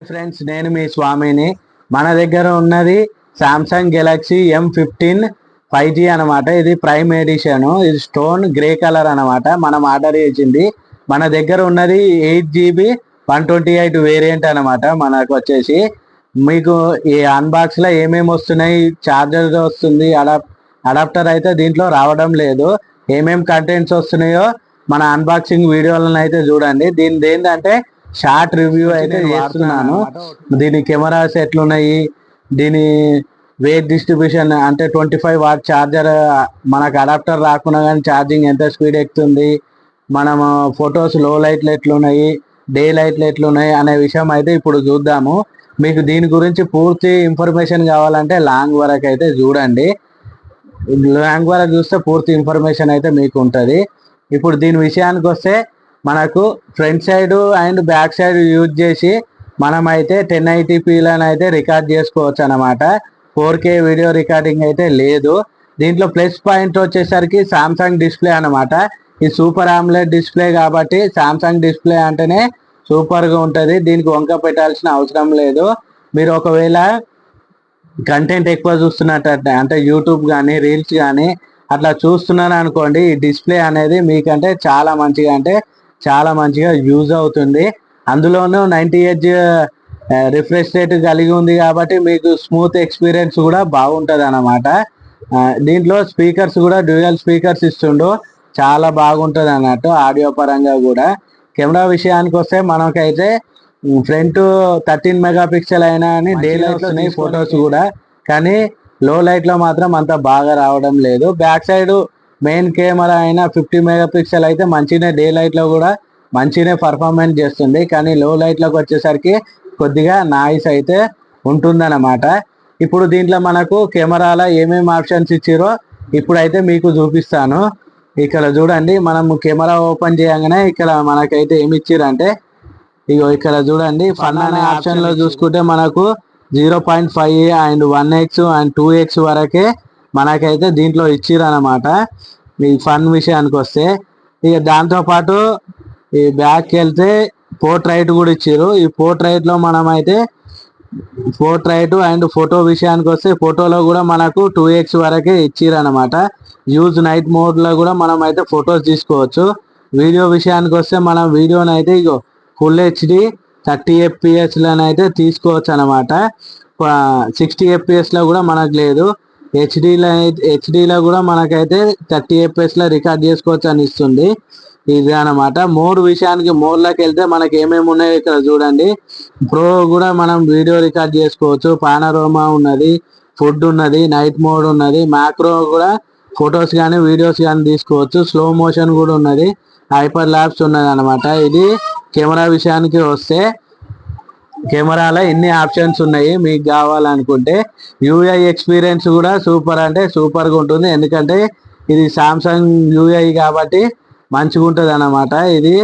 Friends, నేను మీ స్వామిని. మన దగ్గర ఉన్నది సామ్సంగ్ గెలాక్సీ M15 5G అనమాట. ఇది ప్రైమ్ ఎడిషన్. ఇది స్టోన్ గ్రే కలర్ అనమాట. మనం ఆర్డర్ చేసింది. మన దగ్గర ఉన్నది 8GB 128 వేరియంట్ అనమాట. మనకు వచ్చేసి మీకు ఈ అన్బాక్స్ లో ఏమేమి వస్తున్నాయి, చార్జర్ వస్తుంది, అడాప్టర్ అయితే దీంట్లో రావడం లేదు. ఏమేమి కంటెంట్స్ వస్తున్నాయో మన అన్బాక్సింగ్ వీడియోలను అయితే చూడండి. దీనిది ఏంటంటే షార్ట్ రివ్యూ అయితే చేస్తున్నాను. దీని కెమెరాస్ ఎట్లున్నాయి, దీని వెయిట్ డిస్ట్రిబ్యూషన్ అంటే 25 వాట్ ఛార్జర్, మనకు అడాప్టర్ రాకుండా కానీ ఛార్జింగ్ ఎంత స్పీడ్ ఎక్కుతుంది, మనము ఫొటోస్ లో లైట్లు ఎట్లున్నాయి, డే లైట్లు ఎట్లున్నాయి అనే విషయం అయితే ఇప్పుడు చూద్దాము. మీకు దీని గురించి పూర్తి ఇన్ఫర్మేషన్ కావాలంటే లాంగ్ వరకు అయితే చూడండి. లాంగ్ వరకు చూస్తే పూర్తి ఇన్ఫర్మేషన్ అయితే మీకు ఉంటుంది. ఇప్పుడు దీని విషయానికి వస్తే మనకు front side and back side use చేసి మనమైతే 1080pలను అయితే రికార్డ్ చేసుకోవచ్చు అనమాట. 4K వీడియో రికార్డింగ్ అయితే లేదు. దీంట్లో ప్లస్ పాయింట్ వచ్చేసరికి సామ్సంగ్ డిస్ప్లే అనమాట. ఈ సూపర్ ఆమ్లెట్ డిస్ప్లే కాబట్టి సామ్సంగ్ డిస్ప్లే అంటేనే సూపర్గా ఉంటుంది. దీనికి వంక పెట్టాల్సిన అవసరం లేదు. మీరు ఒకవేళ కంటెంట్ ఎక్కువ చూస్తున్నట్టు అంటే యూట్యూబ్ కానీ రీల్స్ కానీ అట్లా చూస్తున్నారు అనుకోండి, ఈ డిస్ప్లే అనేది మీకంటే చాలా మంచిగా అంటే చాలా మంచిగా యూజ్ అవుతుంది. అందులోనూ 90Hz రిఫ్రెష్ రేట్ కలిగి ఉంది కాబట్టి మీకు స్మూత్ ఎక్స్పీరియన్స్ కూడా బాగుంటుంది అన్నమాట. దీంట్లో స్పీకర్స్ కూడా డ్యూయల్ స్పీకర్స్ ఇస్తుండు, చాలా బాగుంటుంది అన్నట్టు ఆడియో పరంగా కూడా. కెమెరా విషయానికి వస్తే మనకైతే ఫ్రంట్ 13 మెగాపిక్సెల్ అయినా అని డే లైట్ లో ఫొటోస్ కూడా, కానీ లో లైట్ లో మాత్రం అంత బాగా రావడం లేదు. బ్యాక్ సైడ్ మెయిన్ కెమెరా అయినా 50 మెగాపిక్సెల్ అయితే మంచిగానే డే లైట్ లో కూడా మంచిగానే పర్ఫార్మెన్స్ చేస్తుంది, కానీ లో లైట్ లోకి వచ్చేసరికి కొద్దిగా నాయిస్ అయితే ఉంటుందన్నమాట. ఇప్పుడు దీంట్లో మనకు కెమెరాలో ఏమేమి ఆప్షన్స్ ఇచ్చారో ఇప్పుడైతే మీకు చూపిస్తాను. ఇక్కడ చూడండి, మనం కెమెరా ఓపెన్ చేయగానే ఇక్కడ మనకైతే ఏమి ఇచ్చారంటే ఇగో ఇక్కడ చూడండి, ఫన్ అనే ఆప్షన్ లో చూసుకుంటే మనకు 0.5 అండ్ 1x అండ్ 2x వరకే మనకైతే దీంట్లో ఇచ్చిర్రు అనమాట. ఈ ఫన్ విషయానికి వస్తే ఇక దాంతో పాటు ఈ బ్యాక్ వెళ్తే పోర్ట్రైట్ కూడా ఇచ్చారు. ఈ పోర్ట్రైట్ లో మనమైతే పోర్ట్రైట్ అండ్ ఫోటో విషయానికి వస్తే ఫోటోలో కూడా మనకు 2x వరకే ఇచ్చిర్రు అనమాట. యూజ్ నైట్ మోడ్ లో కూడా మనం అయితే ఫొటోస్ తీసుకోవచ్చు. వీడియో విషయానికి వస్తే మనం వీడియోని అయితే ఇగో ఫుల్ హెచ్డి 30 FPS లోనైతే తీసుకోవచ్చు అనమాట. 60 FPS లో కూడా మనకు లేదు. హెచ్డీలో కూడా మనకైతే 30 FPS లో రికార్డ్ చేసుకోవచ్చు అని ఇస్తుంది. ఇది అనమాట. మోడ్ విషయానికి మోడ్లోకి వెళ్తే మనకి ఏమేమి ఉన్నాయో ఇక్కడ చూడండి. ప్రో కూడా మనం వీడియో రికార్డ్ చేసుకోవచ్చు, పానరోమా ఉన్నది, ఫుడ్ ఉన్నది, నైట్ మోడ్ ఉన్నది, మ్యాక్రో కూడా ఫొటోస్ కానీ వీడియోస్ కానీ తీసుకోవచ్చు, స్లో మోషన్ కూడా ఉన్నది, హైపర్ ల్యాబ్స్ ఉన్నది అనమాట. ఇది కెమెరా విషయానికి వస్తే కెమెరాలో ఎన్ని ఆప్షన్స్ ఉన్నాయి మీకు కావాలనుకుంటే. యూఐ ఎక్స్పీరియన్స్ కూడా సూపర్ అంటే సూపర్గా ఉంటుంది, ఎందుకంటే ఇది సామ్సంగ్ యూఐ కాబట్టి మంచిగా ఉంటుంది అన్నమాట. ఇది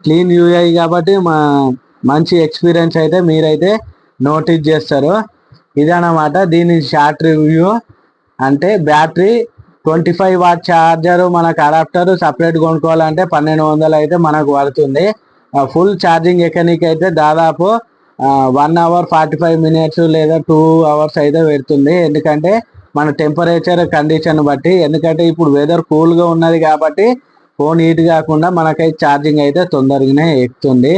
క్లీన్ యూఐ కాబట్టి మంచి ఎక్స్పీరియన్స్ అయితే మీరైతే నోటీస్ చేస్తారు. ఇదన్నమాట దీని షార్ట్ రివ్యూ. అంటే బ్యాటరీ 25 వాట్ ఛార్జర్, మనకు అడాప్టర్ సపరేట్ కొనుక్కోవాలంటే 1200 అయితే మనకు పడుతుంది. ఫుల్ ఛార్జింగ్ ఎక్కనికి అయితే దాదాపు 1 అవర్ 45 మినిట్స్ లేదా 2 అవర్స్ అయితే పెడుతుంది. ఎందుకంటే మన టెంపరేచర్ కండిషన్ బట్టి, ఎందుకంటే ఇప్పుడు వెదర్ కూల్గా ఉన్నది కాబట్టి ఫోన్ హీట్ కాకుండా మనకైతే ఛార్జింగ్ అయితే తొందరగానే ఎక్కుతుంది.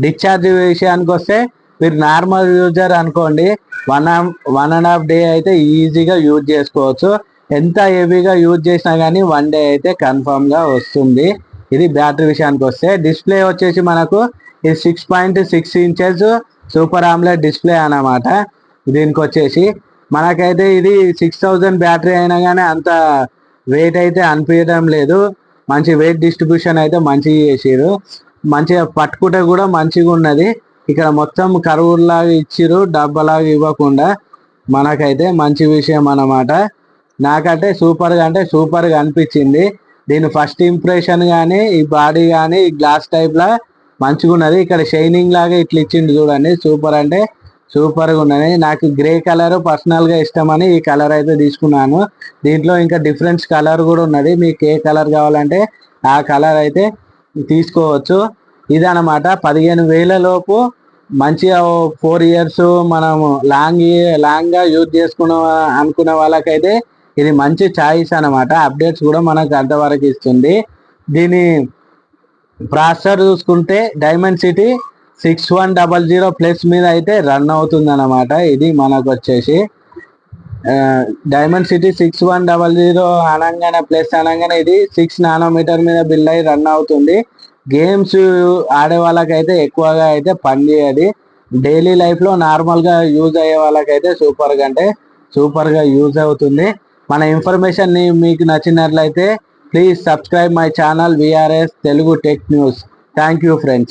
డిశ్చార్జ్ విషయానికి వస్తే మీరు నార్మల్ యూజర్ అనుకోండి, 1.5 డే అయితే ఈజీగా యూజ్ చేసుకోవచ్చు. ఎంత హెవీగా యూజ్ చేసినా కానీ 1 డే అయితే కన్ఫామ్గా వస్తుంది. ఇది బ్యాటరీ విషయానికి వస్తే. డిస్ప్లే వచ్చేసి మనకు ఇది 6.6 ఇంచెస్ సూపర్ ఆమ్లెట్ డిస్ప్లే అన్నమాట. దీనికి వచ్చేసి మనకైతే ఇది 6000 బ్యాటరీ అయినా కానీ అంత వెయిట్ అయితే అనిపించడం లేదు. మంచి వెయిట్ డిస్ట్రిబ్యూషన్ అయితే మంచిగా చేసారు, మంచిగా పట్టుకుంటే కూడా మంచిగా ఉన్నది. ఇక్కడ మొత్తం కరువులాగా ఇచ్చిరు, డబ్బాలాగా ఇవ్వకుండా. మనకైతే మంచి విషయం అన్నమాట. నాకంటే సూపర్గా అనిపించింది. దీని ఫస్ట్ ఇంప్రెషన్ కానీ ఈ బాడీ కానీ ఈ గ్లాస్ టైప్లా మంచిగా ఉన్నది. ఇక్కడ షైనింగ్ లాగా ఇట్లా ఇచ్చింది చూడండి, సూపర్ అంటే సూపర్గా ఉన్నది. నాకు గ్రే కలర్ పర్సనల్గా ఇష్టమని ఈ కలర్ అయితే తీసుకున్నాను. దీంట్లో ఇంకా డిఫరెంట్ కలర్ కూడా ఉన్నది, మీకు ఏ కలర్ కావాలంటే ఆ కలర్ అయితే తీసుకోవచ్చు. ఇదన్నమాట. 15,000 లోపు మంచిగా 4 years మనం లాంగ్గా యూజ్ అనుకునే వాళ్ళకైతే ఇది మంచి చాయిస్ అనమాట. అప్డేట్స్ కూడా మనకు అంతవరకు ఇస్తుంది. దీని ప్రాసెసర్ చూసుకుంటే డైమండ్ సిటీ 6100+ మీద అయితే రన్ అవుతుంది అనమాట. ఇది మనకు వచ్చేసి డైమండ్ సిటీ 6100 అనగానే ఇది 6 nm మీద బిల్డ్ అయి రన్ అవుతుంది. గేమ్స్ ఆడే వాళ్ళకైతే ఎక్కువగా అయితే పనిచేయదు. డైలీ లైఫ్లో నార్మల్గా యూజ్ అయ్యే వాళ్ళకైతే సూపర్గా యూజ్ అవుతుంది. మన ఇన్ఫర్మేషన్ మీకు నచ్చినట్లయితే please subscribe my channel VRS Telugu tech news. Thank you friends.